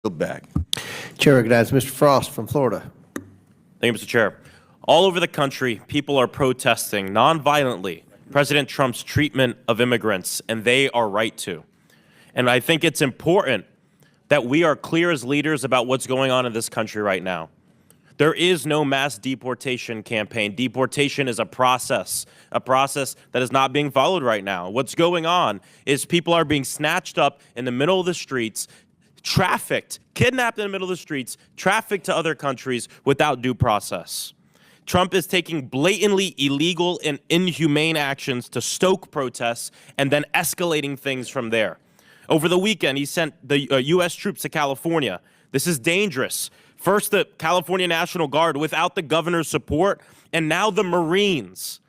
Back. Chair recognizes Mr. Frost from Florida. Thank you, Mr. Chair. All over the country, people are protesting nonviolently President Trump's treatment of immigrants, and they are right to. And I think it's important that we are clear as leaders about what's going on in this country right now. There is no mass deportation campaign. Deportation is a process that is not being followed right now. What's going on is people are being snatched up in the middle of the streets, trafficked, kidnapped in the middle of the streets, trafficked to other countries without due process. Trump is taking blatantly illegal and inhumane actions to stoke protests and then escalating things from there. Over the weekend, he sent the U.S. troops to California. This is dangerous. First, the California National Guard without the governor's support, and now the Marines.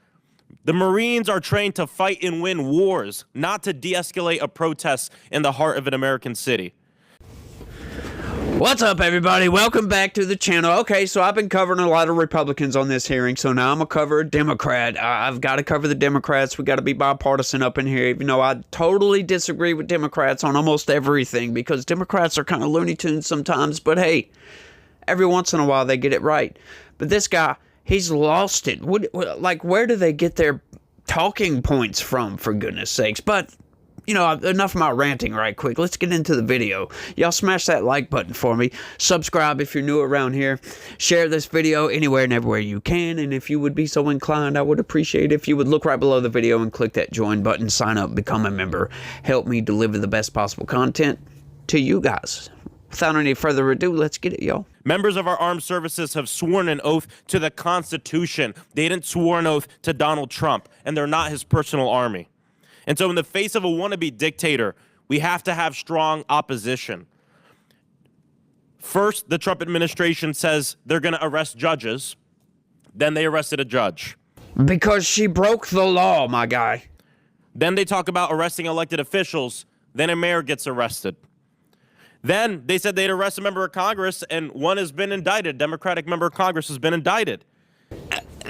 The Marines are trained to fight and win wars, not to de-escalate a protest in the heart of an American city. What's up, everybody? Welcome back to the channel. Okay, so I've been covering a lot of Republicans on this hearing, so now I'm going to cover a Democrat. I've got to cover the Democrats. We got to be bipartisan up in here, even though I totally disagree with Democrats on almost everything, because Democrats are kind of Looney Tunes sometimes, but hey, every once in a while they get it right. But this guy, he's lost it. Where do they get their talking points from, for goodness sakes? But you know, enough of my ranting right quick. Let's get into the video. Y'all smash that like button for me. Subscribe if you're new around here. Share this video anywhere and everywhere you can. And if you would be so inclined, I would appreciate if you would look right below the video and click that join button, sign up, become a member. Help me deliver the best possible content to you guys. Without any further ado, let's get it, y'all. Members of our armed services have sworn an oath to the Constitution. They didn't swear an oath to Donald Trump, and they're not his personal army. And so in the face of a wannabe dictator, we have to have strong opposition. First, the Trump administration says they're going to arrest judges. Then they arrested a judge. Because she broke the law, my guy. Then they talk about arresting elected officials. Then a mayor gets arrested. Then they said they'd arrest a member of Congress, and one has been indicted. A Democratic member of Congress has been indicted.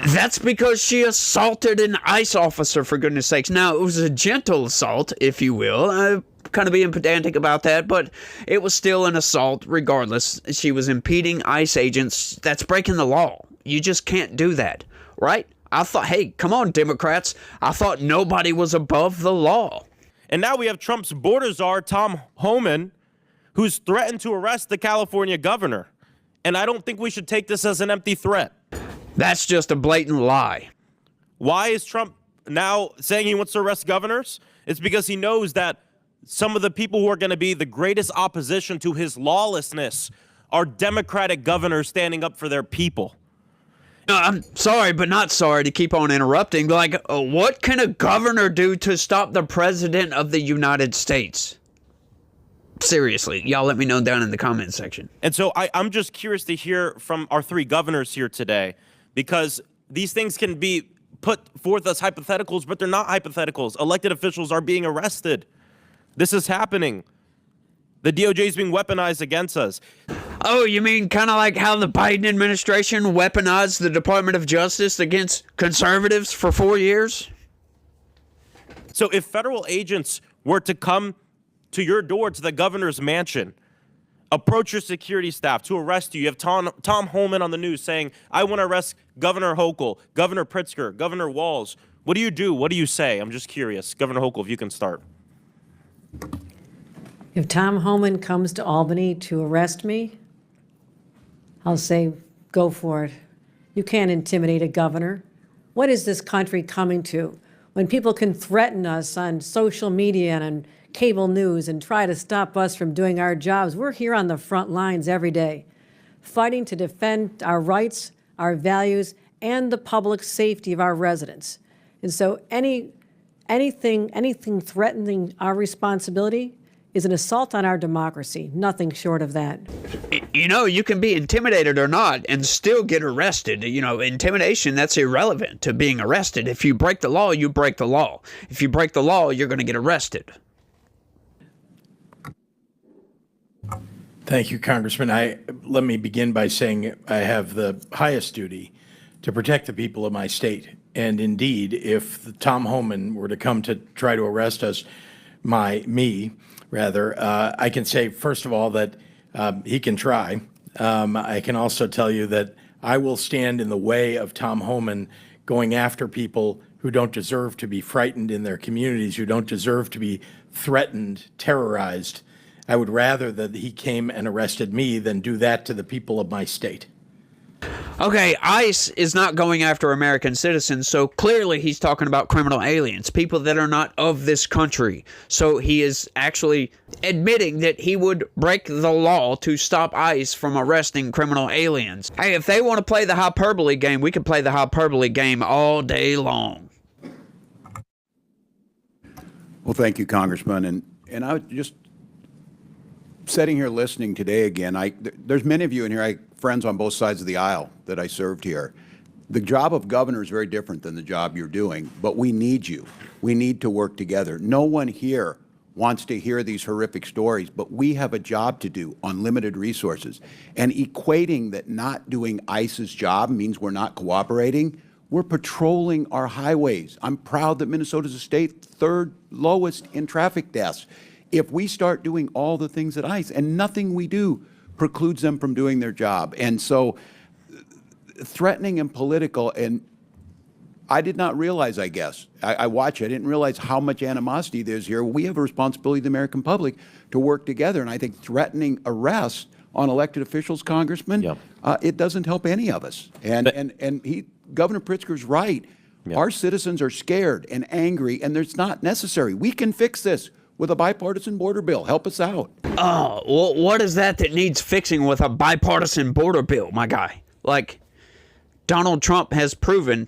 That's because she assaulted an ICE officer, for goodness sakes. Now, it was a gentle assault, if you will. I'm kind of being pedantic about that, but it was still an assault regardless. She was impeding ICE agents. That's breaking the law. You just can't do that, right? I thought, hey, come on, Democrats. I thought nobody was above the law. And now we have Trump's border czar, Tom Homan, who's threatened to arrest the California governor. And I don't think we should take this as an empty threat. That's just a blatant lie. Why is Trump now saying he wants to arrest governors? It's because he knows that some of the people who are going to be the greatest opposition to his lawlessness are Democratic governors standing up for their people. I'm sorry, but not sorry to keep on interrupting. Like, what can a governor do to stop the president of the United States? Seriously, y'all let me know down in the comment section. And so I'm just curious to hear from our three governors here today, because these things can be put forth as hypotheticals, but they're not hypotheticals. Elected officials are being arrested. This is happening. The DOJ is being weaponized against us. Oh, you mean kind of like how the Biden administration weaponized the Department of Justice against conservatives for 4 years? So if federal agents were to come to your door, to the governor's mansion, approach your security staff to arrest you. You have Tom Homan on the news saying, I want to arrest Governor Hochul, Governor Pritzker, Governor Walz. What do you do? What do you say? I'm just curious. Governor Hochul, if you can start. If Tom Homan comes to Albany to arrest me, I'll say, go for it. You can't intimidate a governor. What is this country coming to? When people can threaten us on social media and on cable news and try to stop us from doing our jobs. We're here on the front lines every day, fighting to defend our rights, our values, and the public safety of our residents. And so anything threatening our responsibility is an assault on our democracy, nothing short of that. You know, you can be intimidated or not and still get arrested. You know, intimidation, that's irrelevant to being arrested. If you break the law, you break the law. If you break the law, you're going to get arrested. Thank you, Congressman. Let me begin by saying I have the highest duty to protect the people of my state. And indeed, if Tom Homan were to come to try to arrest us, I can say, first of all, that He can try. I can also tell you that I will stand in the way of Tom Homan going after people who don't deserve to be frightened in their communities, who don't deserve to be threatened, terrorized. I would rather that he came and arrested me than do that to the people of my state. Okay, ICE is not going after American citizens, so clearly he's talking about criminal aliens, people that are not of this country. So he is actually admitting that he would break the law to stop ICE from arresting criminal aliens. Hey, if they want to play the hyperbole game, we can play the hyperbole game all day long. Well, thank you, Congressman. And I was just sitting here listening today again. There's many of you in here, friends on both sides of the aisle that I served here. The job of governor is very different than the job you're doing, but we need you. We need to work together. No one here wants to hear these horrific stories, but we have a job to do on limited resources. And equating that not doing ICE's job means we're not cooperating. We're patrolling our highways. I'm proud that Minnesota's a state third lowest in traffic deaths. If we start doing all the things at ICE, and nothing we do precludes them from doing their job. And so threatening and political, and I did not realize, I guess, I watch it, I didn't realize how much animosity there's here. We have a responsibility to the American public to work together, and I think threatening arrest on elected officials, Congressman, it doesn't help any of us. Governor Pritzker's right. Our citizens are scared and angry, and it's not necessary. We can fix this with a bipartisan border bill. Help us out. Oh, well, what is that needs fixing with a bipartisan border bill, my guy? Like, Donald Trump has proven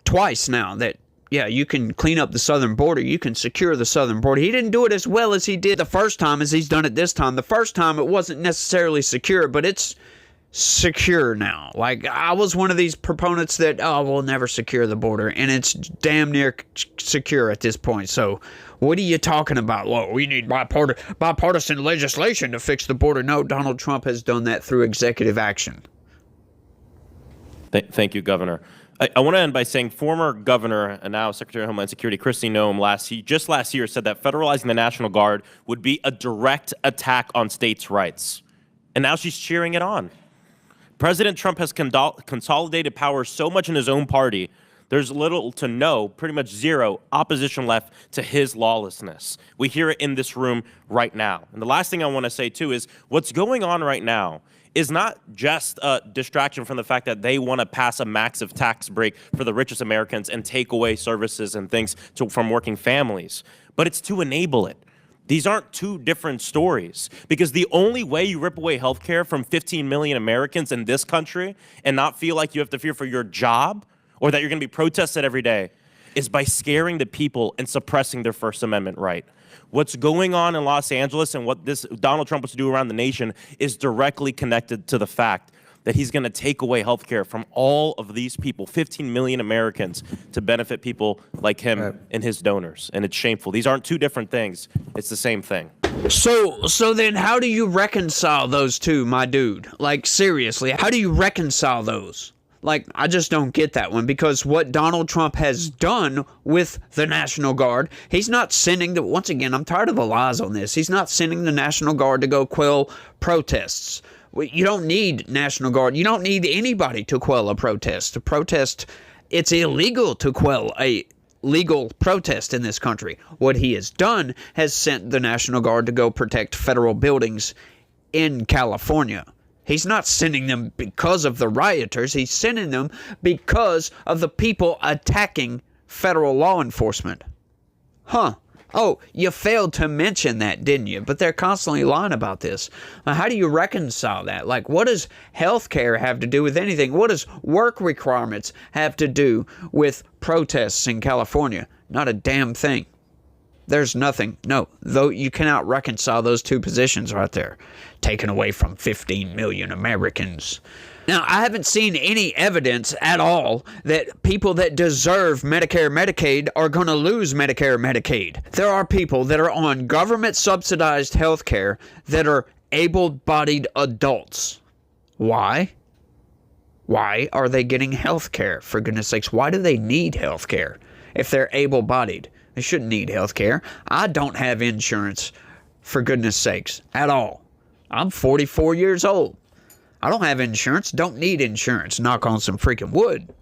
twice now that, yeah, you can clean up the southern border. You can secure the southern border. He didn't do it as well as he did the first time as he's done it this time. The first time it wasn't necessarily secure, but it's secure now. Like, I was one of these proponents that, oh, we'll never secure the border, and it's damn near secure at this point. So what are you talking about? Well, we need bipartisan legislation to fix the border. No, Donald Trump has done that through executive action. Thank you, Governor. I want to end by saying former Governor and now Secretary of Homeland Security Kristi Noem just last year said that federalizing the National Guard would be a direct attack on states' rights. And now she's cheering it on. President Trump has consolidated power so much in his own party, there's little to no, pretty much zero, opposition left to his lawlessness. We hear it in this room right now. And the last thing I want to say, too, is what's going on right now is not just a distraction from the fact that they want to pass a massive tax break for the richest Americans and take away services and things from working families, but it's to enable it. These aren't two different stories, because the only way you rip away health care from 15 million Americans in this country and not feel like you have to fear for your job or that you're going to be protested every day is by scaring the people and suppressing their First Amendment right. What's going on in Los Angeles and what this Donald Trump wants to do around the nation is directly connected to the fact that he's going to take away health care from all of these people, 15 million Americans, to benefit people like him and his donors. And it's shameful. These aren't two different things. It's the same thing. So then how do you reconcile those two, my dude? Like, seriously, how do you reconcile those? Like, I just don't get that one, because what Donald Trump has done with the National Guard, he's not sending the, once again, I'm tired of the lies on this. He's not sending the National Guard to go quell protests. You don't need National Guard. You don't need anybody to quell a protest. To protest, it's illegal to quell a legal protest in this country. What he has done has sent the National Guard to go protect federal buildings in California. He's not sending them because of the rioters. He's sending them because of the people attacking federal law enforcement. Huh. Oh, you failed to mention that, didn't you? But they're constantly lying about this. How do you reconcile that? Like, what does health care have to do with anything? What does work requirements have to do with protests in California? Not a damn thing. There's nothing. No, though you cannot reconcile those two positions right there. Taken away from 15 million Americans. Now, I haven't seen any evidence at all that people that deserve Medicare, Medicaid are going to lose Medicare, Medicaid. There are people that are on government-subsidized health care that are able-bodied adults. Why? Why are they getting health care, for goodness sakes? Why do they need health care if they're able-bodied? They shouldn't need health care. I don't have insurance, for goodness sakes, at all. I'm 44 years old. I don't have insurance, don't need insurance, knock on some freaking wood.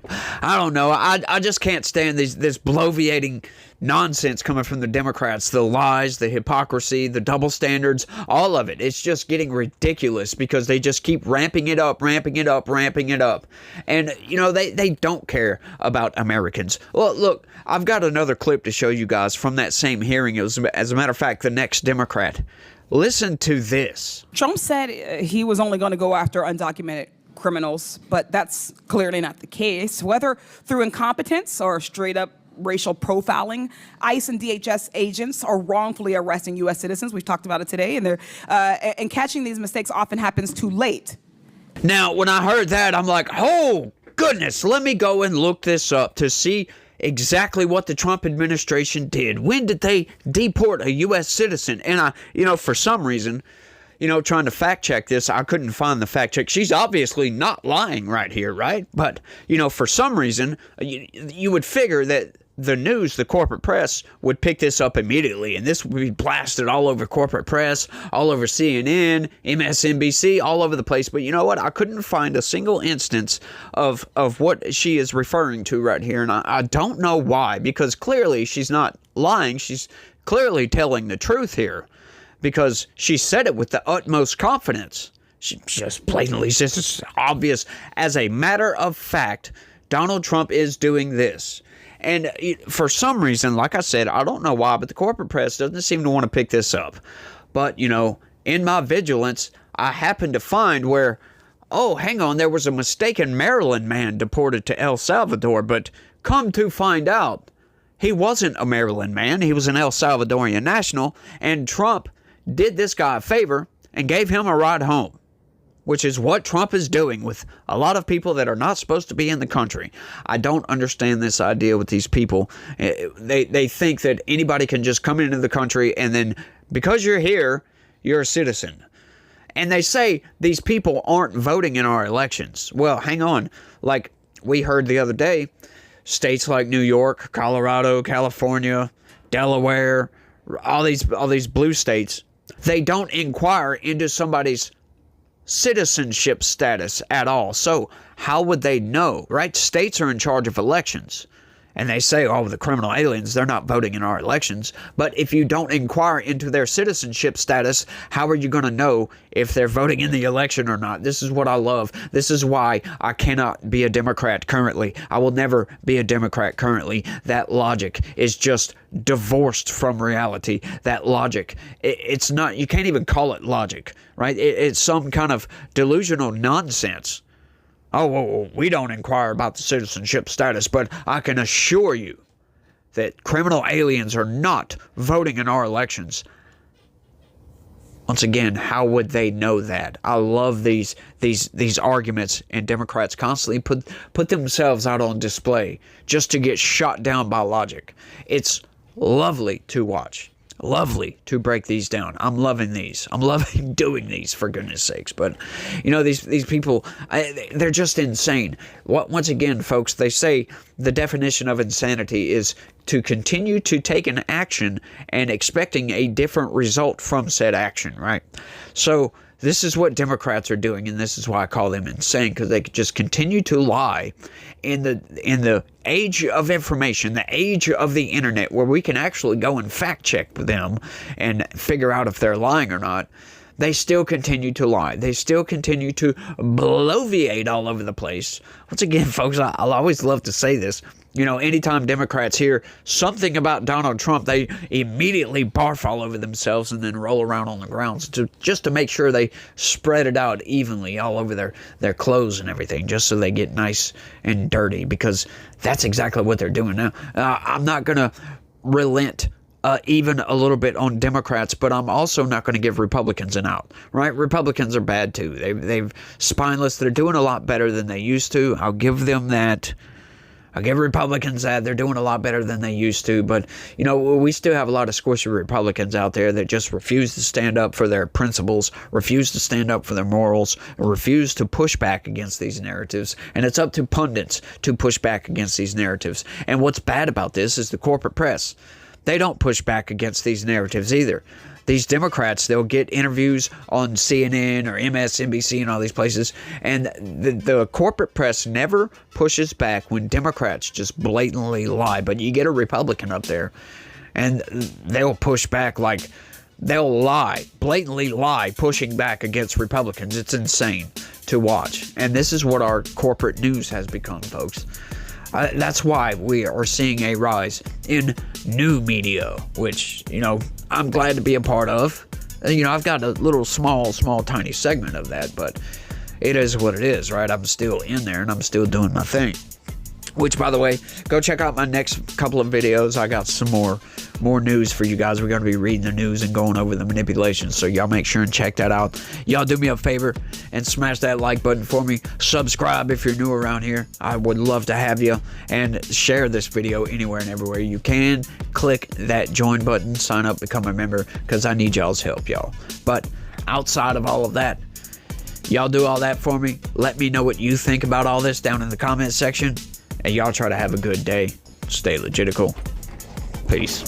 I don't know. I just can't stand this bloviating nonsense coming from the Democrats, the lies, the hypocrisy, the double standards, all of it. It's just getting ridiculous because they just keep ramping it up. And, you know, they don't care about Americans. Well, look, I've got another clip to show you guys from that same hearing. It was, as a matter of fact, the next Democrat. Listen to this. Trump said he was only going to go after undocumented criminals, but that's clearly not the case. Whether through incompetence or straight up racial profiling, ICE and DHS agents are wrongfully arresting U.S. citizens. We've talked about it today, and catching these mistakes often happens too late. Now, when I heard that, I'm like, oh, goodness, let me go and look this up to see exactly what the Trump administration did. When did they deport a U.S. citizen? And for some reason, trying to fact check this, I couldn't find the fact check. She's obviously not lying right here, right? But, for some reason, you would figure that the news, the corporate press, would pick this up immediately, and this would be blasted all over corporate press, all over CNN, MSNBC, all over the place. But you know what? I couldn't find a single instance of what she is referring to right here, and I don't know why, because clearly she's not lying. She's clearly telling the truth here, because she said it with the utmost confidence. She just blatantly says it's obvious. As a matter of fact, Donald Trump is doing this. And for some reason, like I said, I don't know why, but the corporate press doesn't seem to want to pick this up. But, in my vigilance, I happened to find where, oh, hang on, there was a mistaken Maryland man deported to El Salvador. But come to find out, he wasn't a Maryland man. He was an El Salvadorian national. And Trump did this guy a favor and gave him a ride home, which is what Trump is doing with a lot of people that are not supposed to be in the country. I don't understand this idea with these people. They think that anybody can just come into the country and then, because you're here, you're a citizen. And they say these people aren't voting in our elections. Well, hang on. Like we heard the other day, states like New York, Colorado, California, Delaware, all these blue states, they don't inquire into somebody's citizenship status at all. So how would they know, right? States are in charge of elections. And they say, oh, the criminal aliens, they're not voting in our elections. But if you don't inquire into their citizenship status, how are you going to know if they're voting in the election or not? This is what I love. This is why I cannot be a Democrat currently. I will never be a Democrat currently. That logic is just divorced from reality. That logic, it's not, you can't even call it logic, right? It's some kind of delusional nonsense. Oh, we don't inquire about the citizenship status, but I can assure you that criminal aliens are not voting in our elections. Once again, how would they know that? I love these arguments, and Democrats constantly put themselves out on display just to get shot down by logic. It's lovely to watch. Lovely to break these down. I'm loving these. I'm loving doing these, for goodness sakes. But, these people, they're just insane. Once again, folks, they say the definition of insanity is to continue to take an action and expecting a different result from said action, right? So this is what Democrats are doing, and this is why I call them insane, because they just continue to lie in the age of information, the age of the internet, where we can actually go and fact check them and figure out if they're lying or not. They still continue to lie. They still continue to bloviate all over the place. Once again, folks, I'll always love to say this. Anytime Democrats hear something about Donald Trump, they immediately barf all over themselves and then roll around on the ground just to make sure they spread it out evenly all over their clothes and everything, just so they get nice and dirty, because that's exactly what they're doing now. I'm not going to relent even a little bit on Democrats, but I'm also not going to give Republicans an out, right? Republicans are bad too. They've spineless. They're doing a lot better than they used to. I'll give them that. I'll give Republicans that. They're doing a lot better than they used to. But, we still have a lot of squishy Republicans out there that just refuse to stand up for their principles, refuse to stand up for their morals, refuse to push back against these narratives. And it's up to pundits to push back against these narratives. And what's bad about this is the corporate press. They don't push back against these narratives either. These Democrats, they'll get interviews on CNN or MSNBC and all these places, and the corporate press never pushes back when Democrats just blatantly lie. But you get a Republican up there, and they'll push back like they'll lie, blatantly lie, pushing back against Republicans. It's insane to watch. And this is what our corporate news has become, folks. That's why we are seeing a rise in new media, which, I'm glad to be a part of. I've got a little small, tiny segment of that, but it is what it is, right? I'm still in there and I'm still doing my thing. Which, by the way, go check out my next couple of videos. I got some more news for you guys. We're going to be reading the news and going over the manipulations. So y'all make sure and check that out. Y'all do me a favor and smash that like button for me. Subscribe if you're new around here. I would love to have you. And share this video anywhere and everywhere you can. Click that join button. Sign up, become a member, because I need y'all's help, y'all. But outside of all of that, y'all do all that for me. Let me know what you think about all this down in the comment section. And y'all try to have a good day. Stay legitical. Peace.